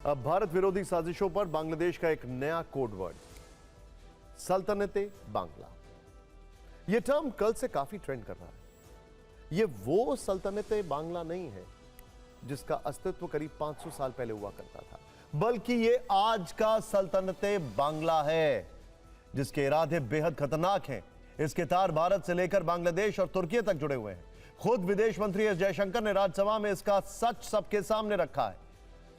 अब भारत विरोधी साजिशों पर बांग्लादेश का एक नया कोड वर्ड, सल्तनते बांग्ला। यह टर्म कल से काफी ट्रेंड कर रहा है। यह वो सल्तनते बांग्ला नहीं है जिसका अस्तित्व करीब 500 साल पहले हुआ करता था, बल्कि यह आज का सल्तनते बांग्ला है जिसके इरादे बेहद खतरनाक हैं। इसके तार भारत से लेकर बांग्लादेश और तुर्की तक जुड़े हुए हैं। खुद विदेश मंत्री एस जयशंकर ने राज्यसभा में इसका सच सबके सामने रखा है।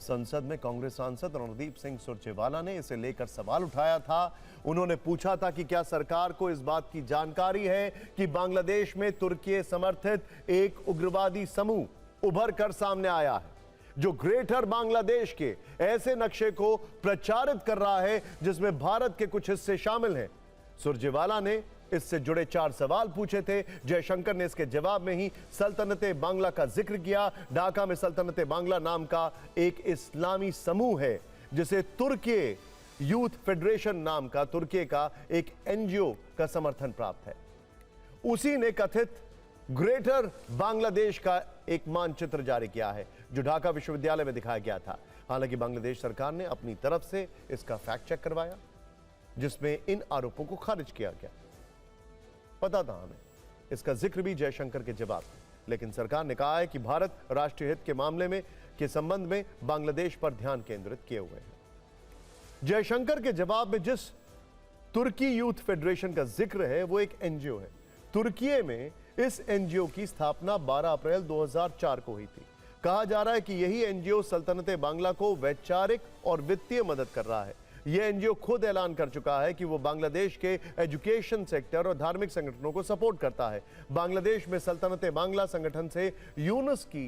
संसद में कांग्रेस सांसद रणदीप सिंह सुरजेवाला ने इसे लेकर सवाल उठाया था। उन्होंने पूछा था कि क्या सरकार को इस बात की जानकारी है कि बांग्लादेश में तुर्की समर्थित एक उग्रवादी समूह उभर कर सामने आया है जो ग्रेटर बांग्लादेश के ऐसे नक्शे को प्रचारित कर रहा है जिसमें भारत के कुछ हिस्से शामिल हैं। सुरजेवाला ने इससे जुड़े 4 सवाल पूछे थे। जयशंकर ने इसके जवाब में ही सल्तनते बांग्ला का जिक्र किया। ढाका में सल्तनते बांग्ला नाम का एक इस्लामी समूह है जिसे तुर्की यूथ फेडरेशन नाम का तुर्की का एक एनजीओ का समर्थन प्राप्त है। उसी ने कथित ग्रेटर बांग्लादेश का एक मानचित्र जारी किया है जो ढाका विश्वविद्यालय में दिखाया गया था। हालांकि बांग्लादेश सरकार ने अपनी तरफ से इसका फैक्ट चेक करवाया जिसमें इन आरोपों को खारिज किया गया। पता था हमें, इसका जिक्र भी जयशंकर के जवाब में, लेकिन सरकार ने कहा है कि भारत राष्ट्रीय हित के मामले में के संबंध में बांग्लादेश पर ध्यान केंद्रित किए हुए हैं। जयशंकर के जवाब में जिस तुर्की यूथ फेडरेशन का जिक्र है वो एक एनजीओ है। तुर्की में इस एनजीओ की स्थापना 12 अप्रैल 2004 को हुई थी। कहा जा रहा है कि यही एनजीओ सल्तनते बांग्ला को वैचारिक और वित्तीय मदद कर रहा है। यह एनजीओ खुद ऐलान कर चुका है कि वो बांग्लादेश के एजुकेशन सेक्टर और धार्मिक संगठनों को सपोर्ट करता है। बांग्लादेश में सल्तनते बांग्ला संगठन से यूनुस की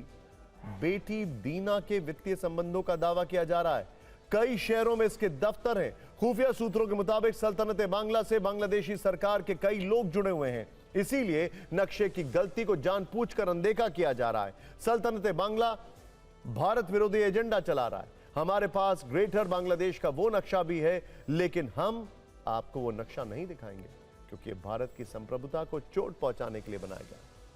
बेटी दीना के वित्तीय संबंधों का दावा किया जा रहा है। कई शहरों में इसके दफ्तर हैं। खुफिया सूत्रों के मुताबिक सल्तनते बांग्ला से बांग्लादेशी सरकार के कई लोग जुड़े हुए हैं। इसीलिए नक्शे की गलती को जानबूझकर अनदेखा किया जा रहा है। सल्तनते बांग्ला भारत विरोधी एजेंडा चला रहा है। हमारे पास ग्रेटर बांग्लादेश का वो नक्शा भी है, लेकिन हम आपको वो नक्शा नहीं दिखाएंगे क्योंकि भारत की संप्रभुता को चोट पहुंचाने के लिए बनाया गया।